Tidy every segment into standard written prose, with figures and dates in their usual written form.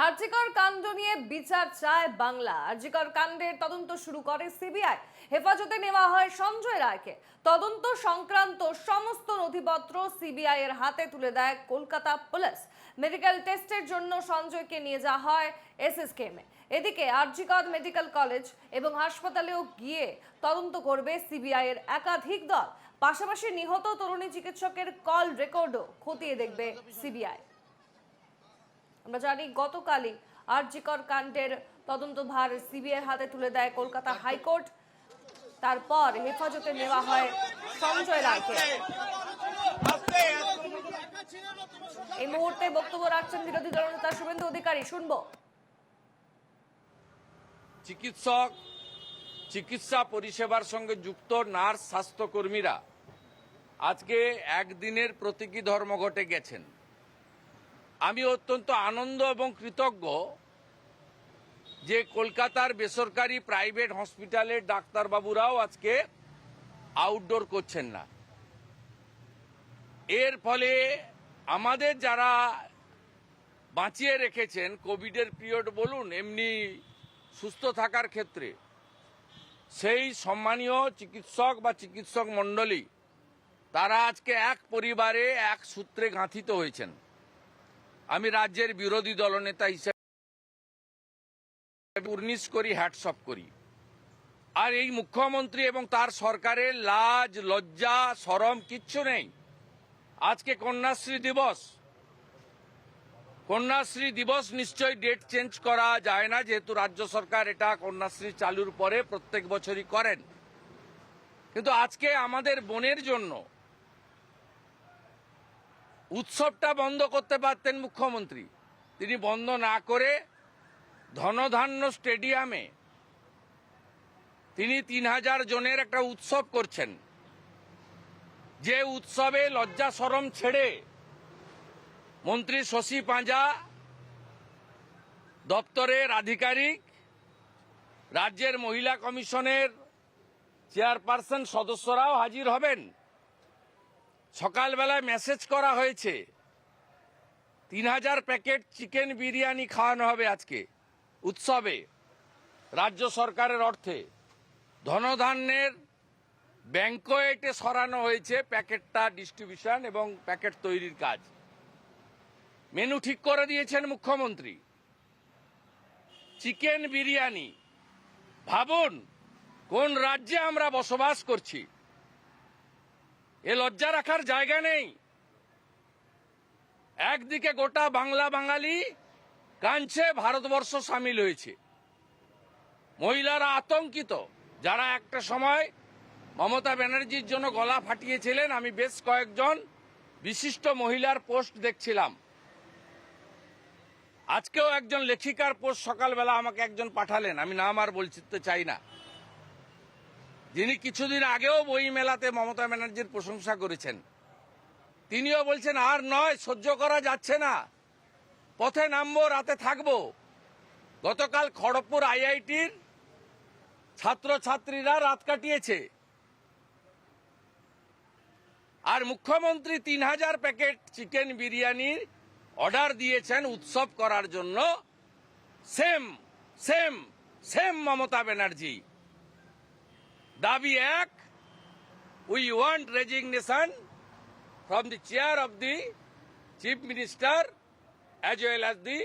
আরজিকর কাণ্ড নিয়ে বিচার চায় বাংলা। আরজিকর কাণ্ডের তদন্ত শুরু করে সিবিআই। হেফাজতে নেওয়া হয় সঞ্জয় রায়কে। তদন্ত সংক্রান্ত সমস্ত নথিপত্র সিবিআই এর হাতে তুলে দেয় কলকাতা পুলিশ। মেডিকেল টেস্টের জন্য সঞ্জয়কে নিয়ে যাওয়া হয় এসএসকেএমে। এদিকে আরজিকর মেডিকেল কলেজ এবং হাসপাতালেও গিয়ে তদন্ত করবে সিবিআই এর একাধিক দল। পাশাপাশি নিহত তরুণী চিকিৎসকের কল রেকর্ডও খতিয়ে দেখবে সিবিআই। আমরা জানি গতকালই আরজিকর কাণ্ডের তদন্তভার সিবিআই হাতে তুলে দেয় কলকাতা হাইকোর্ট। তারপর হেফাজতে নেওয়া হয় সঞ্জয় রায়কে। এই মুহূর্তে বক্তব্য রাখছেন বিরোধী দলনেতা শুভেন্দু অধিকারী, শুনবো। চিকিৎসক, চিকিৎসা পরিষেবার সঙ্গে যুক্ত নার্স, স্বাস্থ্যকর্মীরা আজকে একদিনের প্রতীকী ধর্মঘটে গেছেন। আমি অত্যন্ত আনন্দ এবং কৃতজ্ঞ যে কলকাতার বেসরকারি প্রাইভেট হসপিটালের ডাক্তারবাবুরাও আজকে আউটডোর করছেন না। এর ফলে আমাদের যারা বাঁচিয়ে রেখেছেন কোভিডের পিরিয়ড বলুন, এমনি সুস্থ থাকার ক্ষেত্রে, সেই সম্মানীয় চিকিৎসক বা চিকিৎসক মণ্ডলী তারা আজকে এক পরিবারে এক সূত্রে গাঁথিত হয়েছেন। আমি রাজ্যের বিরোধী দলনেতা হিসেবে উর্নিশ করি, হ্যাটস অফ করি। আর এই মুখ্যমন্ত্রী এবং তার সরকারের লাজ, লজ্জা, শরম কিচ্ছু নেই। আজকে কন্যাশ্রী দিবস। কন্যাশ্রী দিবস নিশ্চয়ই ডেট চেঞ্জ করা যায় না, যেহেতু রাজ্য সরকার এটা কন্যাশ্রী চালুর পরে প্রত্যেক বছরই করেন। কিন্তু আজকে আমাদের বোনের জন্য উৎসবটা বন্ধ করতে পারতেন মুখ্যমন্ত্রী। তিনি বন্ধ না করে ধনধান্য স্টেডিয়ামে তিনি 3000 জনের একটা উৎসব করছেন, যে উৎসবে লজ্জা শরম ছেড়ে মন্ত্রী শশী পাঁজা, দপ্তরের আধিকারিক, রাজ্যের মহিলা কমিশনের চেয়ারপারসন সদস্যরাও হাজির হবেন। সকালবেলায় মেসেজ করা হয়েছে 3000 প্যাকেট চিকেন বিরিয়ানি খাওয়ানো হবে আজকে উৎসবে, রাজ্য সরকারের অর্থে। ধনধান্যের ব্যাংকোয়েটে সরানো হয়েছে প্যাকেটটা ডিস্ট্রিবিউশন এবং প্যাকেট তৈরির কাজ। মেনু ঠিক করে দিয়েছেন মুখ্যমন্ত্রী। চিকেন বিরিয়ানি, ভাবুন কোন রাজ্যে আমরা বসবাস করছি। এ লজ্জা রাখার জায়গা নেই। একদিকে গোটা বাংলা বাঙালি কাঁদছে, ভারতবর্ষ সামিল হয়েছে। মহিলারা আতঙ্কিত, যারা একটা সময় মমতা ব্যানার্জির জন্য গলা ফাটিয়েছিলেন। আমি বেশ কয়েকজন বিশিষ্ট মহিলার পোস্ট দেখছিলাম। আজকেও একজন লেখিকার পোস্ট সকালবেলা আমাকে একজন পাঠালেন, আমি নাম আর বলতে চাই না, যিনি কিছুদিন আগেও বই মেলাতে মমতা ব্যানার্জির প্রশংসা করেছেন। তিনিও বলছেন আর নয়, সহ্য করা যাচ্ছে না, পথে নামবো, রাতে থাকবো। গতকাল খড়গপুর আইআইটির ছাত্রছাত্রীরা রাত কাটিয়েছে। আর মুখ্যমন্ত্রী 3000 প্যাকেট চিকেন বিরিয়ানির অর্ডার দিয়েছেন উৎসব করার জন্য। Same same same Mamata Banerjee. দাবি এক, we want resignation from the chair of the chief minister as well as the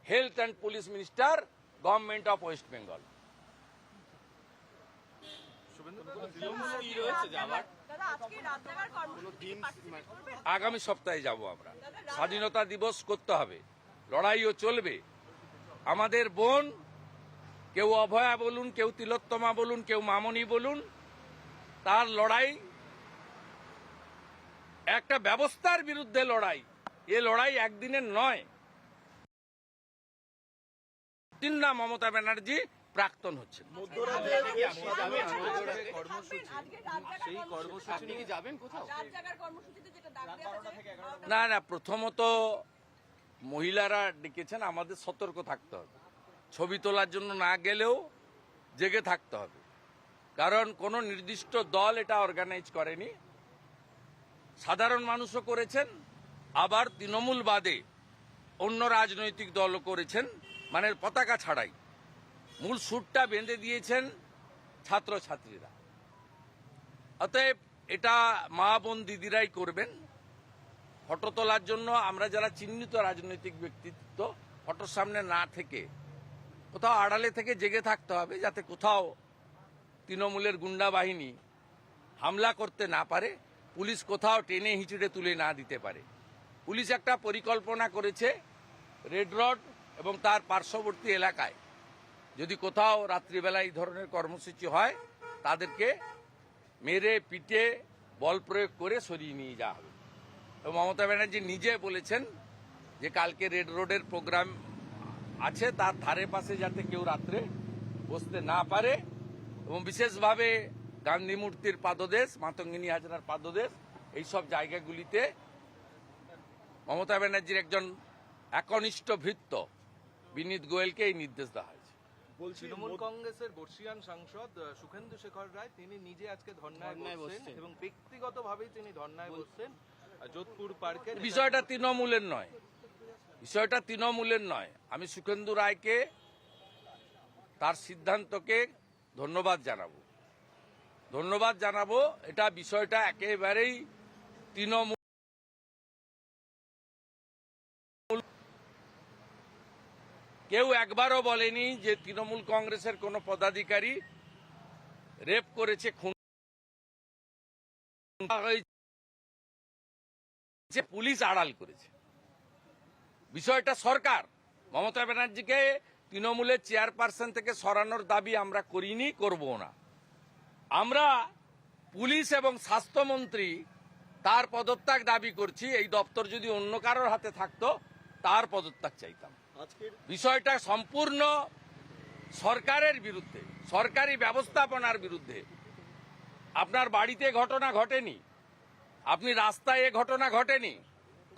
health and police minister, government of West Bengal. আগামী সপ্তাহে যাব আমরা। স্বাধীনতা দিবস করতে হবে, লড়াইও চলবে। আমাদের বোন, কেউ অভয়া বলুন, কেউ তিলোত্তমা বলুন, কেউ মামনি বলুন, তার লড়াই একটা ব্যবস্থার বিরুদ্ধে লড়াই। এ লড়াই একদিনের নয়। দিন না মমতা ব্যানার্জি প্রাক্তন হচ্ছে। না না, প্রথমত মহিলারা ডেকেছেন, আমাদের সতর্ক থাকতে হবে। ছবি তোলার জন্য না গেলেও জেগে থাকতে হবে, কারণ কোনো নির্দিষ্ট দল এটা অর্গানাইজ করেনি। সাধারণ মানুষও করেছেন, আবার তৃণমূল বাদে অন্য রাজনৈতিক দলও করেছেন, মানে পতাকা ছাড়াই মূল সুরটা বেঁধে দিয়েছেন ছাত্রছাত্রীরা। অতএব এটা মা বোন দিদিরাই করবেন। ফটো তোলার জন্য আমরা যারা চিহ্নিত রাজনৈতিক ব্যক্তিত্ব, ফটোর সামনে না থেকে কোথাও আড়ালে থেকে জেগে থাকতে হবে, যাতে কোথাও তৃণমূলের গুন্ডা বাহিনী হামলা করতে না পারে, পুলিশ কোথাও টেনে হিঁচড়ে তুলে না দিতে পারে। পুলিশ একটা পরিকল্পনা করেছে রেড রোড এবং তার পার্শ্ববর্তী এলাকায় যদি কোথাও রাত্রিবেলা এই ধরনের কর্মসূচি হয়, তাদেরকে মেরে পিটে বল প্রয়োগ করে সরিয়ে নিয়ে যাওয়া হবে। এবং মমতা ব্যানার্জি নিজে বলেছেন যে কালকে রেড রোডের প্রোগ্রাম আছে, তার ধারে পাশে যাতে কেউ রাত্রে বসতে না পারে, এবং বিশেষভাবে গান্ধী মূর্তির পাদদেশ, মাতঙ্গিনী হাজরার পাদদেশ, এইসব জায়গাগুলিতে মমতা ব্যানার্জির একজন একনিষ্ঠ ভৃত্য বিনীত গোয়েলকে এই নির্দেশ দেওয়া হয়েছে। তৃণমূল কংগ্রেসের বর্ষিয়ান সাংসদ সুখেন্দু শেখর রায় তিনি নিজে আজকে ধর্নায় বসছেন এবং ব্যক্তিগতভাবেই তিনি ধর্নায় বসছেন যোধপুর পার্কের। বিষয়টা তৃণমূলের নয়, বিষয়টা তৃণমূলের নয়। আমি সুখেন্দু রায়কে তার সিদ্ধান্তকে ধন্যবাদ জানাবো। এটা বিষয়টা একেবারেই তৃণমূল। কেউ একবারও বলেনি যে তৃণমূল কংগ্রেসের কোনো পদাধিকারী রেপ করেছে, খুন হয়েছে, পুলিশ আড়াল করেছে। বিষয়টা সরকার। মমতা ব্যানার্জিকে তৃণমূলের চেয়ারপারসন থেকে সরানোর দাবি আমরা করিনি, করবো না। আমরা পুলিশ এবং স্বাস্থ্যমন্ত্রী তার পদত্যাগ দাবি করছি। এই দপ্তর যদি অন্য কারোর হাতে থাকতো তার পদত্যাগ চাইতাম। বিষয়টা সম্পূর্ণ সরকারের বিরুদ্ধে, সরকারি ব্যবস্থাপনার বিরুদ্ধে। আপনার বাড়িতে ঘটনা ঘটেনি, আপনি রাস্তায় এ ঘটনা ঘটেনি,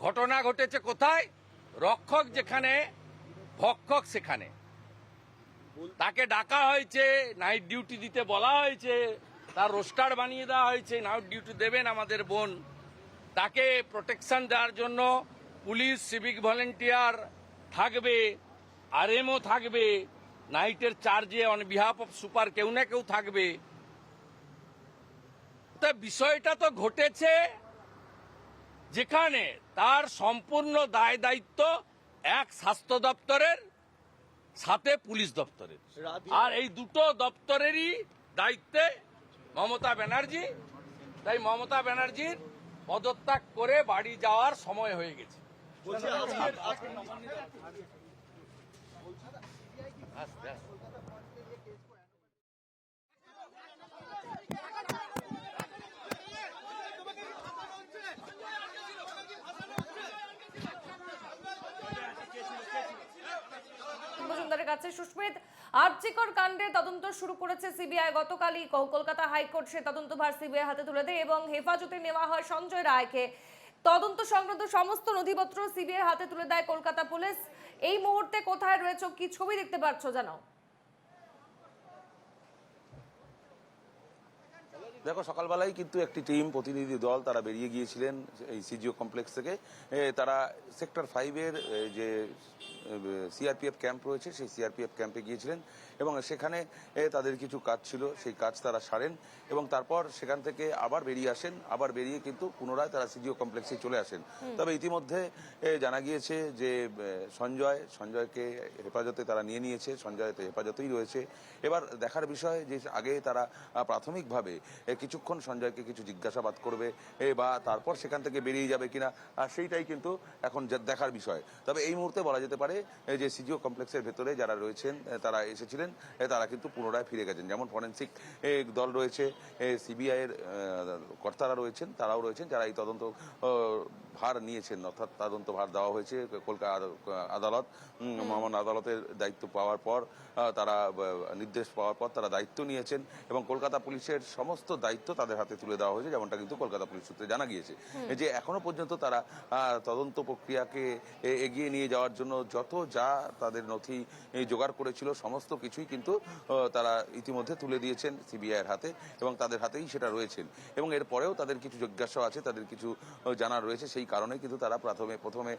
ঘটনা ঘটেছে কোথায়? রক্ষক যেখানে, ভক্ষক সেখানে। তাকে ডাকা হয়েছে, নাইট ডিউটি দিতে বলা হয়েছে, তার রোস্টার বানিয়ে দেওয়া হয়েছে, নাইট ডিউটি দেবেন আমাদের বোন। তাকে প্রোটেকশন দেওয়ার জন্য পুলিশ, সিভিক ভলেন্টিয়ার থাকবে, আরএমও থাকবে, নাইটের চার্জে অন বিহাফ অফ সুপার কেউ না কেউ থাকবে। তা বিষয়টা তো ঘটেছে যেখানে তার সম্পূর্ণ দায় দায়িত্ব এক স্বাস্থ্য দপ্তরের সাথে পুলিশ দপ্তরের, আর এই দুটো দপ্তরেরই দায়িত্বে মমতা ব্যানার্জি। তাই মমতা ব্যানার্জির পদত্যাগ করে বাড়ি যাওয়ার সময় হয়ে গেছে। মজুমদারের কাছে সুস্মিত, আরজিকর কাণ্ডে তদন্ত শুরু করেছে সিবিআই। গতকালই কলকাতা হাইকোর্ট সে তদন্তভার সিবিআই হাতে তুলে দেয় এবং হেফাজতে নেওয়া হয় সঞ্জয় রায়কে। তদন্ত সংক্রান্ত সমস্ত নথিপত্র সিবিআই হাতে তুলে দেয় কলকাতা পুলিশ। এই মুহূর্তে কোথায় রয়েছে, কি ছবি দেখতে পাচ্ছ জানাও। দেখো, সকালবেলায় কিন্তু একটি টিম, প্রতিনিধি দল তারা বেরিয়ে গিয়েছিলেন এই সিজিও কমপ্লেক্স থেকে। তারা সেক্টর 5-এর যে সিআরপিএফ ক্যাম্প রয়েছে সেই সিআরপিএফ ক্যাম্পে গিয়েছিলেন এবং সেখানে তাদের কিছু কাজ ছিল, সেই কাজ তারা সারেন এবং তারপর সেখান থেকে আবার বেরিয়ে আসেন। আবার বেরিয়ে কিন্তু পুনরায় তারা সিজিও কমপ্লেক্সে চলে আসেন। তবে ইতিমধ্যে জানা গিয়েছে যে সঞ্জয়কে হেফাজতে তারা নিয়ে নিয়েছে, সঞ্জয় হেফাজতেই রয়েছে। এবার দেখার বিষয় যে আগে তারা প্রাথমিকভাবে কিছুক্ষণ সঞ্জয়কে কিছু জিজ্ঞাসাবাদ করবে বা তারপর সেখান থেকে বেরিয়ে যাবে কিনা, সেইটাই কিন্তু এখন দেখার বিষয়। তবে এই মুহূর্তে বলা যেতে পারে যে সিজিও কমপ্লেক্সের ভেতরে যারা রয়েছেন, তারা এসেছিলেন, তারা কিন্তু পুনরায় ফিরে গেছেন। যেমন ফরেন্সিক দল রয়েছে, সিবিআই এর কর্তারা রয়েছেন, তারাও রয়েছেন যারা এই তদন্ত ভার নিয়েছেন, অর্থাৎ তদন্ত ভার দেওয়া হয়েছে কলকাতা আদালত, মহামান্য আদালতের দায়িত্ব পাওয়ার পর, তারা নির্দেশ পাওয়ার পর তারা দায়িত্ব নিয়েছেন এবং কলকাতা পুলিশের সমস্ত দায়িত্ব তাদের হাতে তুলে দেওয়া হয়েছে, যেমনটা কিন্তু কলকাতা পুলিশ সূত্রে জানা গিয়েছে। যে এখনো পর্যন্ত তারা তদন্ত প্রক্রিয়াকে এগিয়ে নিয়ে যাওয়ার জন্য যত যা তাদের নথি জোগাড় করেছিল সমস্ত কিছুই কিন্তু তারা ইতিমধ্যে তুলে দিয়েছেন সিবিআই এর হাতে এবং তাদের হাতেই সেটা রয়েছেন। এবং এরপরেও তাদের কিছু জিজ্ঞাসা আছে, তাদের কিছু জানা রয়েছে, সেই কারণে কিন্তু তারা প্রথমে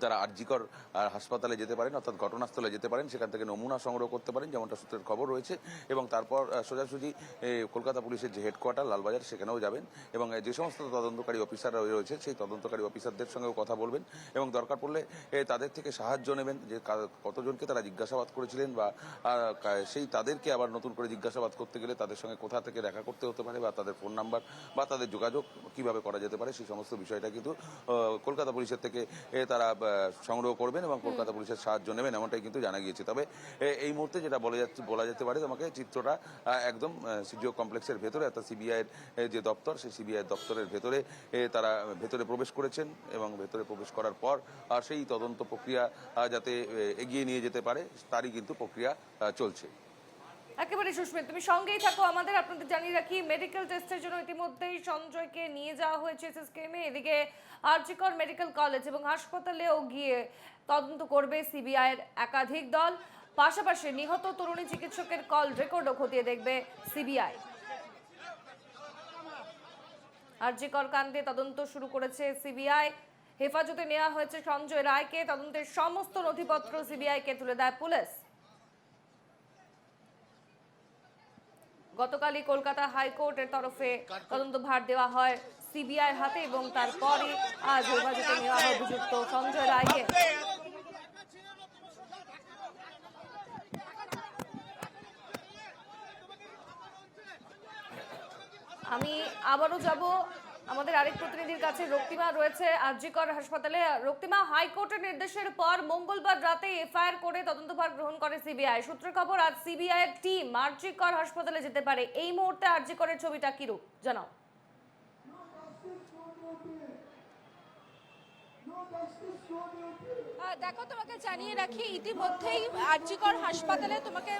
তারা আরজিকর হাসপাতালে যেতে পারেন, অর্থাৎ ঘটনাস্থলে যেতে পারেন, সেখান থেকে নমুনা সংগ্রহ করতে পারেন, যেমনটা সূত্রের খবর রয়েছে, এবং তারপর সোজাসুজি কলকাতা পুলিশের যে হেডকোয়ার্টার লালবাজার সেখানেও যাবেন এবং যে সমস্ত তদন্তকারী অফিসাররা রয়েছে সেই তদন্তকারী অফিসারদের সঙ্গেও কথা বলবেন এবং দরকার পড়লে তাদের থেকে সাহায্য নেবেন, যে কতজনকে তারা জিজ্ঞাসাবাদ করেছিলেন বা সেই তাদেরকে আবার নতুন করে জিজ্ঞাসাবাদ করতে গেলে তাদের সঙ্গে কোথা থেকে দেখা করতে হতে পারে বা তাদের ফোন নাম্বার বা তাদের যোগাযোগ কিভাবে করা যেতে পারে সেই সমস্ত বিষয়টা কিন্তু কলকাতা পুলিশের থেকে তারা সংগ্রহ করবেন এবং কলকাতা পুলিশের সাহায্য নেবেন, এমনটাই কিন্তু জানা গিয়েছে। তবে এই মুহূর্তে যেটা বলা যেতে পারে তোমাকে, চিত্রটা একদম সিজিও কমপ্লেক্সের ভেতরে, অর্থাৎ সিবিআইয়ের যে দপ্তর, সেই সিবিআই দপ্তরের ভেতরে তারা ভেতরে প্রবেশ করেছেন এবং ভেতরে প্রবেশ করার পর সেই তদন্ত প্রক্রিয়া যাতে এগিয়ে নিয়ে যেতে পারে তারই কিন্তু প্রক্রিয়া চলছে। একেবারে সুস্মিত, তুমি সঙ্গেই থাকো আমাদের। আপনাদের জানিয়ে রাখি, মেডিকেল টেস্টের জন্য ইতিমধ্যেই সঞ্জয়কে নিয়ে যাওয়া হয়েছে এসএসকেএমে। এদিকে আরজিকর মেডিকেল কলেজ এবং হাসপাতালেও গিয়ে তদন্ত করবে সিবিআইয়ের একাধিক দল। পাশাপাশি নিহত তরুণী চিকিৎসকের কল রেকর্ডও খতিয়ে দেখবে সিবিআই। আরজিকর কাণ্ডে তদন্ত শুরু করেছে সিবিআই। হেফাজতে নেওয়া হয়েছে সঞ্জয় রায়কে। তদন্তের সমস্ত নথিপত্র সিবিআইকে তুলে দেয় পুলিশ। গতকালই কলকাতা হাইকোর্টের তরফে তদন্তভার দেওয়া হয় সিবিআই হাতে এবং তারপরে আজ হেফাজতে নেওয়া হয় অভিযুক্ত সঞ্জয় রায়কে। আমি আবারও যাব আমাদের আরেক প্রতিনিধির কাছে। রক্তিমা রয়েছে আরজিকর হাসপাতালে। রক্তিমা, হাইকোর্টের নির্দেশের পর মঙ্গলবার রাতে এফআইআর করে তদন্তভার গ্রহণ করে সিবিআই। সূত্রের খবর, আজ সিবিআই এর টিম আরজিকর হাসপাতালে যেতে পারে। এই মুহূর্তে আরজিকরের ছবিটা কিরূপ জানাও। দেখো, তোমাকে জানিয়ে রাখি, ইতিমধ্যেই আরজিকর হাসপাতালে তোমাকে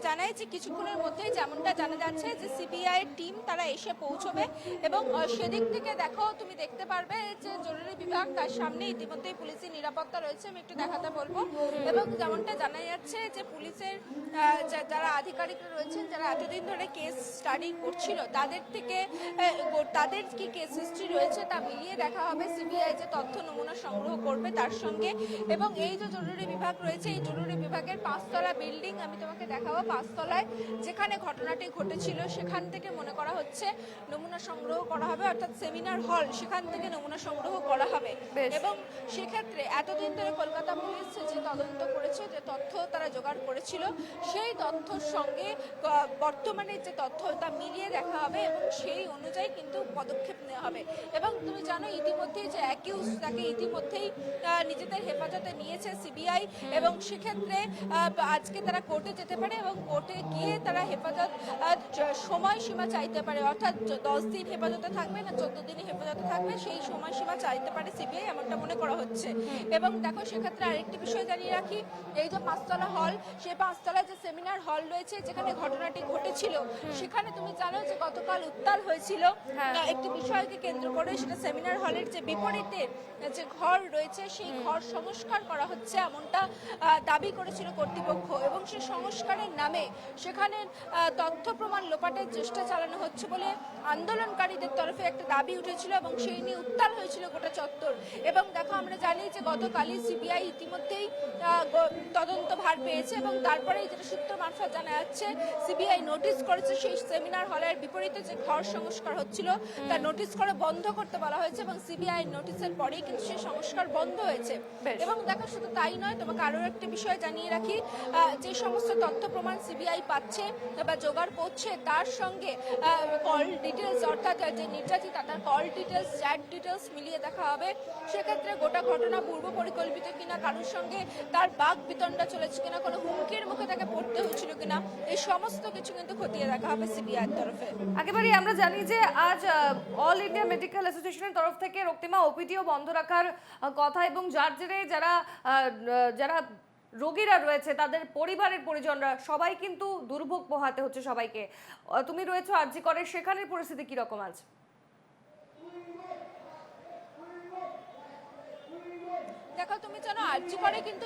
জানাই যে কিছুক্ষণের মধ্যেই যেমনটা জানা যাচ্ছে যে সিবিআই টিম তারা এসে পৌঁছবে এবং সেদিক থেকে দেখো তুমি দেখতে পারবে যে জরুরি বিভাগ তার সামনে ইতিমধ্যেই পুলিশের নিরাপত্তা রয়েছে। আমি একটু দেখাতে বলবো। এবং যেমনটা জানা যাচ্ছে যে পুলিশের যারা আধিকারিকরা রয়েছেন, যারা এতদিন ধরে কেস স্টাডি করছিল, তাদের থেকে তাদের কি কেস হিস্ট্রি রয়েছে তা মিলিয়ে দেখা হবে সিবিআই যে তথ্য নমুনা সংগ্রহ করবে তার সঙ্গে। এবং এই যে জরুরি বিভাগ রয়েছে, এই জরুরি বিভাগের 5তলা বিল্ডিং আমি তোমাকে দেখাবো। 5তলায় যেখানে ঘটনাটি ঘটেছিল সেখান থেকে মনে করা হচ্ছে নমুনা সংগ্রহ করা হবে, অর্থাৎ সেমিনার হল, সেখান থেকে নমুনা সংগ্রহ করা হবে। এবং সেক্ষেত্রে এতদিন ধরে কলকাতা পুলিশ যে তদন্ত করেছে, যে তথ্য তারা জোগাড় করেছিল, সেই তথ্যর সঙ্গে বর্তমানে যে তথ্য তা মিলিয়ে দেখা হবে এবং সেই অনুযায়ী কিন্তু পদক্ষেপ নেওয়া হবে। এবং তুমি জানো ইতিমধ্যেই যে অ্যাকিউজ তাকে ইতিমধ্যেই নিজেদের হেফাজতে নিয়েছে সিবিআই এবং সেক্ষেত্রে আজকে তারা কোর্টে যেতে পারে এবং কোর্টে গিয়ে তারা হেফাজত সময়সীমা চাইতে পারে, অর্থাৎ 10 দিন হেফাজতে থাকবে না 14 দিনে হেফাজতে থাকবে, সেই সময়সীমা চাইতে পারে সিবিআই, এমনটা মনে করা হচ্ছে। এবং দেখো সেক্ষেত্রে আরেকটি বিষয় জানিয়ে রাখি, এই যে 5তলা হল, সেই 5তলায় যে সেমিনার হল রয়েছে যেখানে ঘটনাটি ঘটেছিল, সেখানে তুমি জানো যে গতকাল উত্তাল হয়েছিল একটি বিষয়কে কেন্দ্র করে। সেটা সেমিনার হলের যে বিপরীতে যে ঘর রয়েছে সেই ঘর সংস্কার করা হচ্ছে এমনটা দাবি করেছিল কর্তৃপক্ষ এবং সেই সংস্কারের নামে সেখানে তথ্য প্রমাণ লোপাটের চেষ্টা চালানো হচ্ছে বলে আন্দোলনকারীদের তরফে একটা দাবি উঠেছিল এবং সেই নিয়ে উত্তাল হয়েছিল গোটা চত্বর। এবং দেখো আমরা জানি যে গতকালই সিবিআই ইতিমধ্যেই তদন্ত ভার পেয়েছে এবং তারপরেই যেটা সূত্র মারফত জানা যাচ্ছে সিবিআই নোটিশ করেছে সেই সেমিনার হলের বিপরীতে যে ঘর সংস্কার হচ্ছিল তা নোটিশ করে বন্ধ করতে বলা হয়েছে এবং সিবিআই নোটিশের পরেই কিন্তু সেই সংস্কার বন্ধ হয়েছে। এবং দেখো শুধু তাই নয়, তোমাকে আরো একটা বিষয় জানিয়ে রাখি, যে সমস্ত তথ্য প্রমাণ সিবিআই পাচ্ছে বা জোগাড় করছে তার সঙ্গে কল ডিটেলস, অর্থাৎ যে নির্যাতিতা তার কল ডিটেলস, চ্যাট ডিটেলস মিলিয়ে দেখা হবে। সেক্ষেত্রে গোটা ঘটনা পূর্ব পরিকল্পিত কিনা, কারোর সঙ্গে তার বাক বিতণ্ডা চলেছে কিনা, কোনো হুমকির মুখে তাকে পড়তে হয়েছিল কিনা, এই সমস্ত কিছু কিন্তু খতিয়ে দেখা হবে সিবিআইয়ের তরফে। একেবারে আমরা জানি যে আজ অল ইন্ডিয়া মেডিকেল অ্যাসোসিয়েশনের তরফ থেকে রক্তিমা ওপিডিও বন্ধ রাখার কথা এবং যার জেরে যারা রোগীরা রয়েছে তাদের পরিবারের পরিজনরা সবাই কিন্তু দুর্ভোগ পোহাতে হচ্ছে সবাইকে। তুমি রয়েছো আরজিকরের, সেখানের পরিস্থিতি কি রকম আজ? দেখো তুমি জানো আরজি করে কিন্তু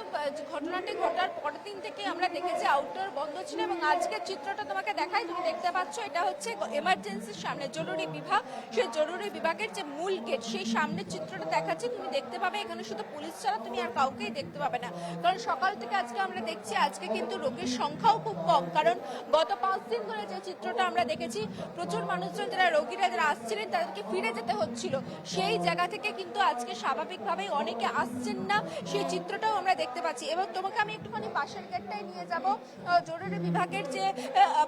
ঘটনাটি ঘটার পরের দিন থেকে আমরা দেখেছি আউটডোর বন্ধ ছিল এবং আজকের চিত্রটা তোমাকে দেখাই, তুমি দেখতে পাচ্ছ এটা হচ্ছে এমার্জেন্সির সামনে জরুরি বিভাগ, সেই জরুরি বিভাগের যে মূল গেট সেই সামনের চিত্রটা দেখাচ্ছি। তুমি দেখতে পাবে এখানে শুধু পুলিশ ছাড়া তুমি আর কাউকেই দেখতে পাবে না, কারণ সকাল থেকে আজকে আমরা দেখছি আজকে কিন্তু রোগীর সংখ্যাও খুব কম, কারণ গত 5 দিন ধরে যে চিত্রটা আমরা দেখেছি প্রচুর মানুষজন যারা রোগীরা যারা আসছিলেন তাদেরকে ফিরে যেতে হচ্ছিল, সেই জায়গা থেকে কিন্তু আজকে স্বাভাবিকভাবেই অনেকে আসছেন না, সেই চিত্রটাও আমরা দেখতে পাচ্ছি। এবং তোমাকে আমি একটুখানি পাশের গেটটাই নিয়ে যাব, জরুরি বিভাগের যে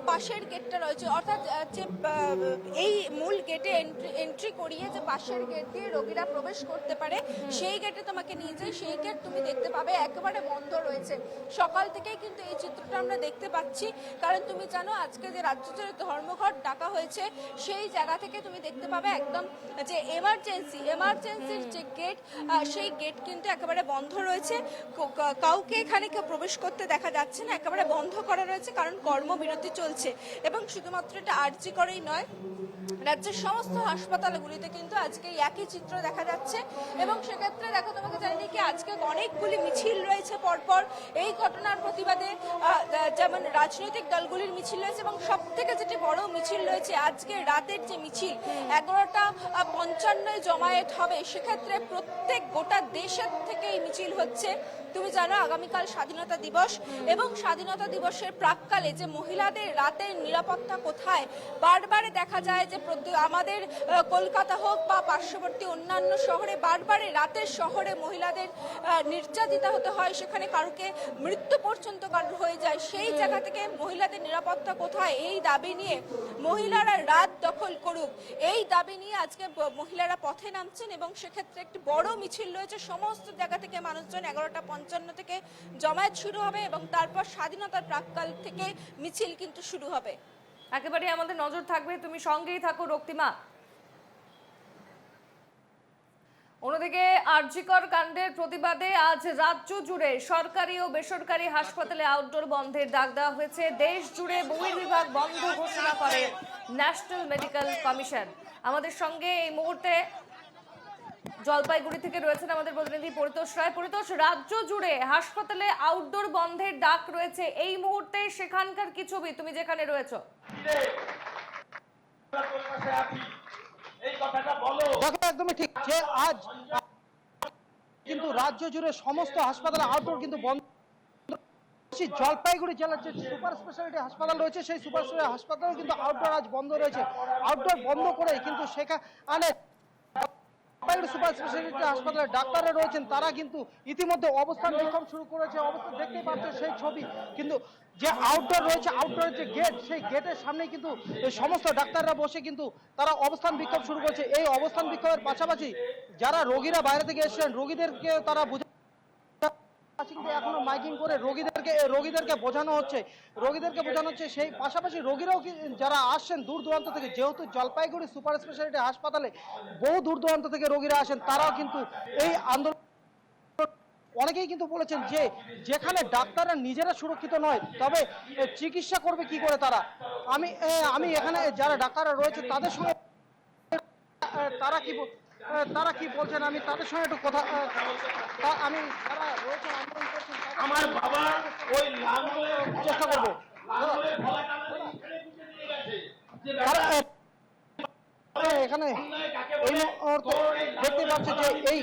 পাশের গেটটা রয়েছে, অর্থাৎ যে এই মূল গেটে এন্ট্রি করিয়ে যে পাশের গেট দিয়ে রোগীরা প্রবেশ করতে পারে সেই গেটে তোমাকে নিয়ে যাই, সেই গেট তুমি দেখতে পাবে একেবারে বন্ধ রয়েছে। সকাল থেকেই কিন্তু এই চিত্রটা আমরা দেখতে পাচ্ছি, কারণ তুমি জানো আজকে যে রাজ্য জুড়ে ধর্মঘট ডাকা হয়েছে সেই জায়গা থেকে তুমি দেখতে পাবে একদম যে এমার্জেন্সির যে গেট সেই গেট কিন্তু একেবারে বন্ধ রয়েছে, কাউকে এখানে কেউ প্রবেশ করতে দেখা যাচ্ছে না, একেবারে বন্ধ করা রয়েছে কারণ কর্মবিরতি চলছে। এবং শুধুমাত্র এটা আরজি করেই নয়, রাজ্যের সমস্ত হাসপাতালগুলিতে কিন্তু আজকে একই চিত্র দেখা যাচ্ছে। এবং সেক্ষেত্রে দেখো তোমাকে জানি কি আজকে অনেকগুলি মিছিল রয়েছে পরপর এই ঘটনার প্রতিবাদে, যেমন রাজনৈতিক দলগুলির মিছিল রয়েছে এবং সব থেকে যেটি বড় মিছিল রয়েছে আজকে রাতের যে মিছিল 11:55 জমায়েত হবে, সেক্ষেত্রে প্রত্যেক গোটা দেশের থেকে এই মিছিল হচ্ছে। তুমি জানো আগামীকাল স্বাধীনতা দিবস এবং স্বাধীনতা দিবসের প্রাককালে যে মহিলাদের রাতের নিরাপত্তা কোথায়, বারবারে দেখা যায় যে আমাদের কলকাতা হোক বা পার্শ্ববর্তী অন্যান্য শহরে বারবারে রাতের শহরে মহিলাদের নির্যাতিত হতে হয়, সেখানে কারোকে মৃত্যু পর্যন্ত কারোর হয়ে যায়, সেই জায়গা থেকে মহিলাদের নিরাপত্তা কোথায় এই দাবি নিয়ে মহিলারা রাত দখল করুক এই দাবি নিয়ে আজকে মহিলারা পথে নামছেন। এবং সেক্ষেত্রে একটি বড় মিছিল রয়েছে, সমস্ত জায়গা থেকে মানুষজন 11:55 থেকে জমায়েত শুরু হবে এবং তারপর স্বাধীনতার প্রাককাল থেকে মিছিল কিন্তু শুরু হবে। একেবারে আমাদের নজর থাকবে, তুমি সঙ্গেই থাকো রক্তিমা। অন্যদিকে আরজিকর কাণ্ডের প্রতিবাদে আজ রাজ্য জুড়ে সরকারি ও বেসরকারি হাসপাতালে আউটডোর বন্ধের ডাক দেওয়া হয়েছে। দেশ জুড়ে বহির্বিভাগ বন্ধ ঘোষণা করে ন্যাশনাল মেডিকেল কমিশন। আমাদের সঙ্গে এই মুহূর্তে জলপাইগুড়ি থেকে রয়েছেন আমাদের প্রতিনিধি পরিতোষ রায়। পরিতোষ, রাজ্য জুড়ে হাসপাতালে আউটডোর বন্ধের ডাক রয়েছে, এই মুহূর্তে সেখানকার কি ছবি তুমি যেখানে রয়েছো? দেখো একদমই ঠিক যে আজ কিন্তু রাজ্য জুড়ে সমস্ত হাসপাতালে আউটডোর কিন্তু বন্ধ। জলপাইগুড়ি জেলার যে সুপার স্পেশালিটি হাসপাতাল রয়েছে সেই সুপার স্পেশালিটি হাসপাতাল কিন্তু আউটডোর আজ বন্ধ রয়েছে। আউটডোর বন্ধ করে কিন্তু সেখানে সুপার স্পেশালিটি হাসপাতালে ডাক্তাররা রয়েছেন, তারা কিন্তু ইতিমধ্যে অবস্থান বিক্ষোভ শুরু করেছে। অবস্থা দেখতে পাচ্ছ সেই ছবি, কিন্তু যে আউটডোর রয়েছে আউটডোরের যে গেট সেই গেটের সামনে কিন্তু সমস্ত ডাক্তাররা বসে কিন্তু তারা অবস্থান বিক্ষোভ শুরু করেছে। এই অবস্থান বিক্ষোভের পাশাপাশি যারা রোগীরা বাইরে থেকে এসেছেন রোগীদেরকে তারা কিন্তু এখনো মাইকিং করে রোগীদেরকে বোঝানো হচ্ছে। সেই পাশাপাশি রোগীরাও যারা আসছেন দূর দূরান্ত থেকে, যেহেতু জলপাইগুড়ি সুপার স্পেশালিটি হাসপাতালে বহু দূর দূরান্ত থেকে রোগীরা আসেন, তারাও কিন্তু এই আন্দোলন অনেকেই কিন্তু বলেছেন যে যেখানে ডাক্তাররা নিজেরা সুরক্ষিত নয় তবে চিকিৎসা করবে কি করে তারা। আমি এখানে যারা ডাক্তাররা রয়েছে তাদের সঙ্গে তারা কি বলছেন আমি তাদের সঙ্গে একটু কথা আমি যারা রয়েছেন আন্দোলন করছেন আমার বাবা ওই চেষ্টা করবো। এখানে এই মুহূর্তে দেখতে পাচ্ছি যে এই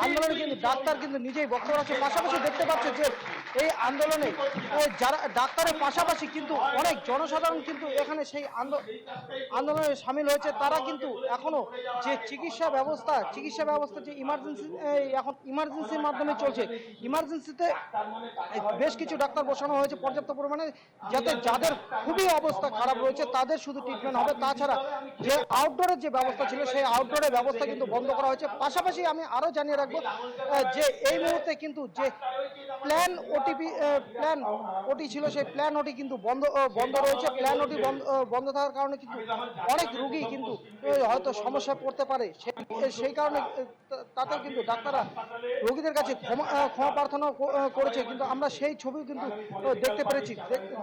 আন্দোলনে কিন্তু ডাক্তার কিন্তু নিজেই বক্তব্য রাখছে। পাশাপাশি দেখতে পাচ্ছে যে এই আন্দোলনে যারা ডাক্তারের পাশাপাশি কিন্তু অনেক জনসাধারণ কিন্তু এখানে সেই আন্দোলনে সামিল হয়েছে। তারা কিন্তু এখনো যে চিকিৎসা ব্যবস্থা যে এখন ইমার্জেন্সির মাধ্যমে চলছে, ইমার্জেন্সিতে বেশ কিছু ডাক্তার বসানো হয়েছে পর্যাপ্ত পরিমাণে, যাতে যাদের খুবই অবস্থা খারাপ রয়েছে তাদের শুধু ট্রিটমেন্ট হবে। তাছাড়া যে আউটডোরের যে ব্যবস্থা ছিল সেই আউটডোরের ব্যবস্থা কিন্তু বন্ধ করা হয়েছে। পাশাপাশি আমি আরো জানিয়ে রাখবো যে এই মুহূর্তে কিন্তু যে প্ল্যান ওটি ছিল সেই প্ল্যান ওটি কিন্তু বন্ধ রয়েছে। প্ল্যান ওটি বন্ধ থাকার কারণে কিন্তু অনেক রোগী কিন্তু হয়তো সমস্যায় পড়তে পারে, সেই কারণে তাতেও কিন্তু ডাক্তাররা রোগীদের কাছে ক্ষমা প্রার্থনা করেছে। কিন্তু আমরা সেই ছবি কিন্তু দেখতে পেরেছি।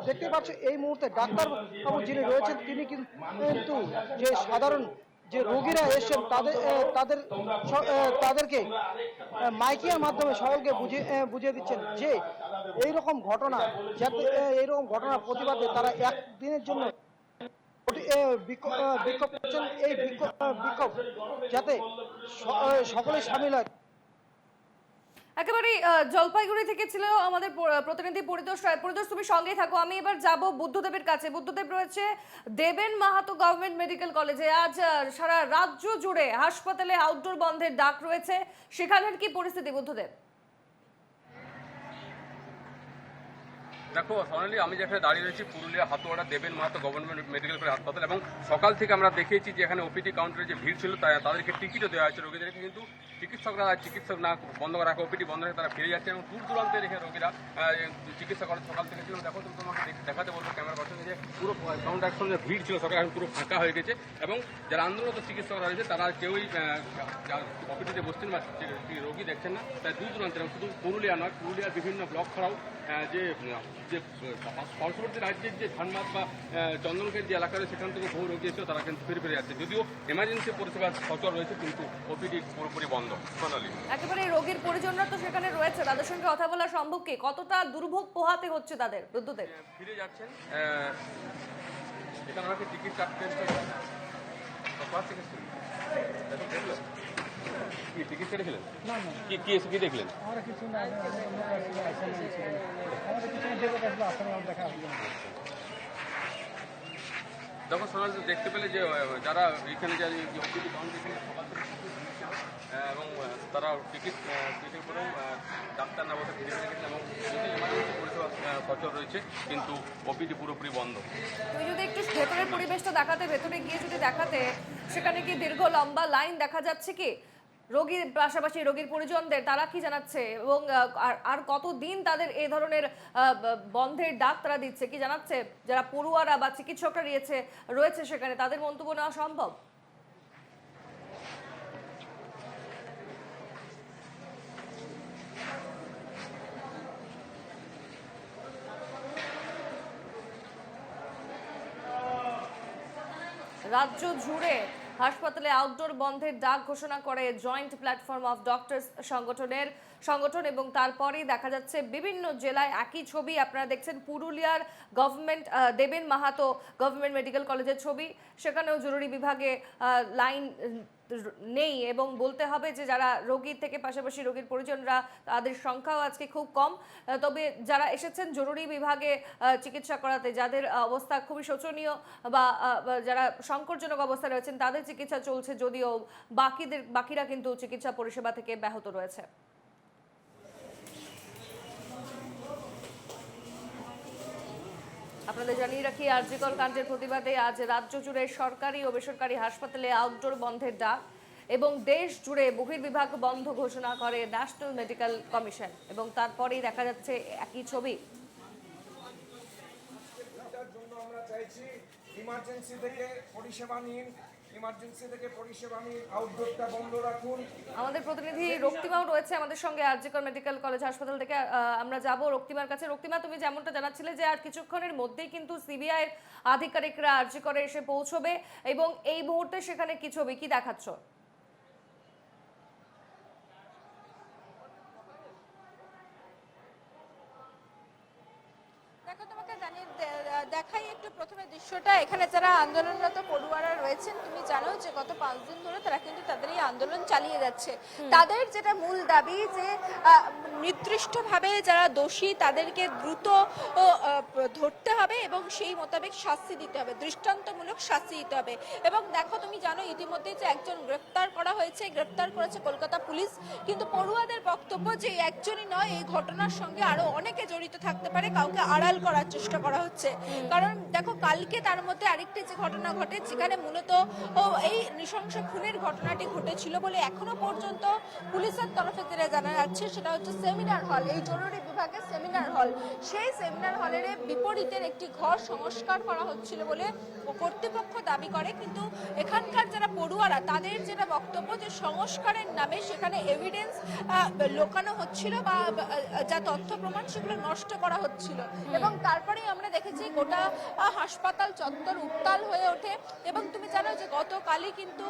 দেখতে পাচ্ছ এই মুহূর্তে ডাক্তারবাবু যিনি রয়েছেন তিনি কিন্তু যে সাধারণ যে রোগীরা এসেছেন তাদেরকে মাইকিয়ার মাধ্যমে সকলকে বুঝিয়ে দিচ্ছেন যে এইরকম ঘটনা, যাতে এইরকম ঘটনার প্রতিবাদে তারা একদিনের জন্য বিক্ষোভ করছেন। এই বিক্ষোভ যাতে সকলে সামিল হয়। একেবারে জলপাইগুড়ি থেকে ছিল আমাদের প্রতিনিধি পরিতোষ রায়। পরিতোষ, তুমি সঙ্গেই থাকো। আমি এবার যাব বুদ্ধদেবের কাছে। বুদ্ধদেব রয়েছে দেবেন মাহাতো গভর্নমেন্ট মেডিকেল কলেজে। আজ সারা রাজ্য জুড়ে হাসপাতালে আউটডোর বন্ধের ডাক রয়েছে, সেখানের কি পরিস্থিতি বুদ্ধদেব? দেখো সোনালি, আমি যেখানে দাঁড়িয়ে রয়েছি পুরুলিয়া হাতুয়াড়া দেবেন মাহাতো গভর্নমেন্ট মেডিকেল কলেজ হাসপাতাল, এবং সকাল থেকে আমরা দেখেছি যে এখানে ওপিডি কাউন্টারে যে ভিড় ছিল তাদেরকে টিকিটও দেওয়া হয়েছে রোগীদেরকে, কিন্তু চিকিৎসক না বন্ধ রাখা, ওপিডি বন্ধ রেখে তারা ফিরে যাচ্ছে এবং দূর দূরান্তে রেখে রোগীরা চিকিৎসা করার সকাল থেকে ছিল। দেখো তুমি তোমাকে দেখাতে বলবো ক্যামেরা পাশে যে পুরো কাউন্টার সঙ্গে ভিড় ছিল সকাল, এখন পুরো ফাঁকা হয়ে গেছে এবং যারা আন্দোলনরত চিকিৎসকরা রয়েছে তারা কেউই ওপিডিতে বসছেন বা রোগী দেখছেন না। তাই দূর দূরান্তে শুধু পুরুলিয়া নয়, পুরুলিয়ার বিভিন্ন ব্লক ছাড়াও যে পার্শ্ববর্তী রাজ্যের যে ধানবাদ বা চন্দনকের যে এলাকা রয়েছে সেখান থেকে বহু রোগী এসেও তারা কিন্তু ফিরে যাচ্ছে, যদিও এমার্জেন্সি পরিষেবা সচল রয়েছে কিন্তু ওপিডি পুরোপুরি বন্ধ। সোনালি, একেবারে রোগীর পরিজনরা তো সেখানে রয়েছে, তাদের সঙ্গে কথা বলা সম্ভব কি? কতটা দুর্ভোগ পোহাতে হচ্ছে তাদের? বুদ্ধদেব, ফিরে যাচ্ছেন এখানে আমাকে টিকিট কাটতে টিকিট কেটেছিলেন? কি দেখলেন? দেখো সোনাল, দেখতে পেলে যে যারা এখানে এবং তারা টিকিট করেও ডাক্তার না বসে ফিরে গেছেন এবং যদি এমার্জেন্সি পরিষেবা সচল রয়েছে কিন্তু ওপিডি পুরোপুরি বন্ধ। তুমি যদি একটু ভেতরের পরিবেশটা দেখাতে, ভেতরে গিয়ে যদি দেখাতে, সেখানে কি দীর্ঘ লম্বা লাইন দেখা যাচ্ছে কি রোগীর পাশাপাশি রোগীর পরিজনদের? তারা কি জানাচ্ছে এবং আর কতদিন তাদের এই ধরনের বন্ধের ডাক তারা দিচ্ছে, কি জানাচ্ছে যারা পড়ুয়ারা বা চিকিৎসকরা রয়েছে সেখানে? তাদের মন্তব্য নেওয়া সম্ভব? রাজ্য জুড়ে হাসপাতালে আউটডোর বন্ধের ডাক ঘোষণা করে জয়েন্ট প্ল্যাটফর্ম অফ ডক্টরস সংগঠন এবং তারপরেই দেখা যাচ্ছে বিভিন্ন জেলায় একই ছবি। আপনারা দেখছেন পুরুলিয়ার গভর্নমেন্ট দেবেন মাহাতো গভর্নমেন্ট মেডিকেল কলেজের ছবি, সেখানেও জরুরি বিভাগে লাইন নেই এবং বলতে হবে যে যারা রোগীর থেকে পাশাপাশি রোগীর পরিজনরা, তাদের সংখ্যাও আজকে খুব কম। তবে যারা এসেছেন জরুরি বিভাগে চিকিৎসা করাতে, যাদের অবস্থা খুবই শোচনীয় বা যারা সংকটজনক অবস্থায় রয়েছেন তাদের চিকিৎসা চলছে, যদিও বাকিরা কিন্তু চিকিৎসা পরিষেবা থেকে ব্যাহত রয়েছে। আপনাদের জানিয়ে রাখি, আরজিকর কাণ্ডের প্রতিবাদে আজ রাজ্য জুড়ে সরকারি ও বেসরকারি হাসপাতালে আউটডোর বন্ধের ডাক এবং দেশ জুড়ে বহির্বিভাগ বন্ধ ঘোষণা করে ন্যাশনাল মেডিকেল কমিশন এবং তারপরেই দেখা যাচ্ছে একই ছবি। আমরা চাইছি ইমার্জেন্সি থেকে পরিষেবা নিন, আউটডোরটা বন্ধ রাখুন। আমাদের প্রতিনিধি রক্তিমাও রয়েছে আমাদের সঙ্গে আরজিকর মেডিকেল কলেজ হাসপাতাল থেকে। আমরা যাব রক্তিমার কাছে। রক্তিমা, তুমি যেমনটা জানাচ্ছিলে যে আর কিছুক্ষণের মধ্যেই কিন্তু সিবিআই আধিকারিকরা আরজিকরে এসে পৌঁছবে এবং এই মুহূর্তে সেখানে কি ছবি, কি দেখাচ্ছ? দেখাই একটু প্রথমে দৃশ্যটা। এখানে যারা আন্দোলনরত পড়ুয়ারা রয়েছেন, তুমি জানো যে গত 5 দিন ধরে তারা কিন্তু তাদের এই আন্দোলন চালিয়ে যাচ্ছে। তাদের যেটা মূল দাবি যে নির্দিষ্টভাবে যারা দোষী তাদেরকে দ্রুত ধরতে হবে এবং সেই মোতাবেক শাস্তি দিতে হবে, দৃষ্টান্তমূলক শাস্তি দিতে হবে। এবং দেখো, তুমি জানো ইতিমধ্যে যে একজন গ্রেফতার করা হয়েছে, গ্রেফতার করেছে কলকাতা পুলিশ, কিন্তু পড়ুয়াদের বক্তব্য যে একজনই নয়, এই ঘটনার সঙ্গে আরো অনেকে জড়িত থাকতে পারে, কাউকে আড়াল করার চেষ্টা করা হচ্ছে। কারণ দেখো, কালকে তার মধ্যে আরেকটি যে ঘটনা ঘটে, যেখানে মূলত এই নৃশংস খুনের ঘটনাটি ঘটেছিল বলে এখনো পর্যন্ত পুলিশের তরফে যেটা জানা যাচ্ছে সেটা হচ্ছে সেমিনার হল, এই জরুরি বিভাগের সেমিনার হল। সেই সেমিনার হলের বিপরীতের একটি ঘর সংস্কার করা হচ্ছিল বলে কর্তৃপক্ষ দাবি করে, কিন্তু এখানকার যারা পড়ুয়ারা তাদের যেটা বক্তব্য যে সংস্কারের নামে সেখানে এভিডেন্স লোকানো হচ্ছিল বা যা তথ্য প্রমাণ সেগুলো নষ্ট করা হচ্ছিল। এবং তারপরেই আমরা দেখেছি গোটা হাসপাতাল হাসপাতাল চত্বর উত্তাল হয়ে ওঠে। এবং তুমি জানো যে গতকালই কিন্তু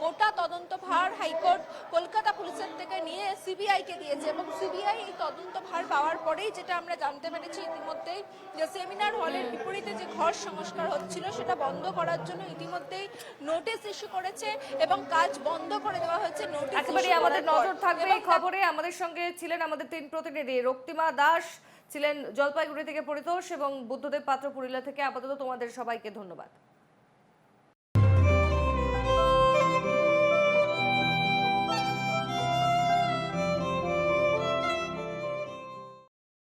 গোটা তদন্ত ভার হাইকোর্ট কলকাতা পুলিশের থেকে নিয়ে সিবিআইকে দিয়েছে এবং সিবিআই এই তদন্ত ভার পাওয়ার পরেই যেটা আমরা জানতে পেরেছি ইতিমধ্যেই যে সেমিনার হলের বিপরীতে যে ঘর সংস্কার হচ্ছিল সেটা বন্ধ করার জন্য ইতিমধ্যেই নোটিশ ইস্যু করেছে এবং কাজ বন্ধ করে দেওয়া হয়েছে নোটিশ একেবারে আমাদের নজর থাকবে এই খবরে। আমাদের সঙ্গে ছিলেন আমাদের 3 প্রতিনিধি, রক্তিমা দাস ছিলেন জলপাইগুড়ি থেকে, পরিতোষ এবং বুদ্ধদেব পাত্র পুরুলিয়া থেকে। আপাতত তোমাদের সবাইকে ধন্যবাদ।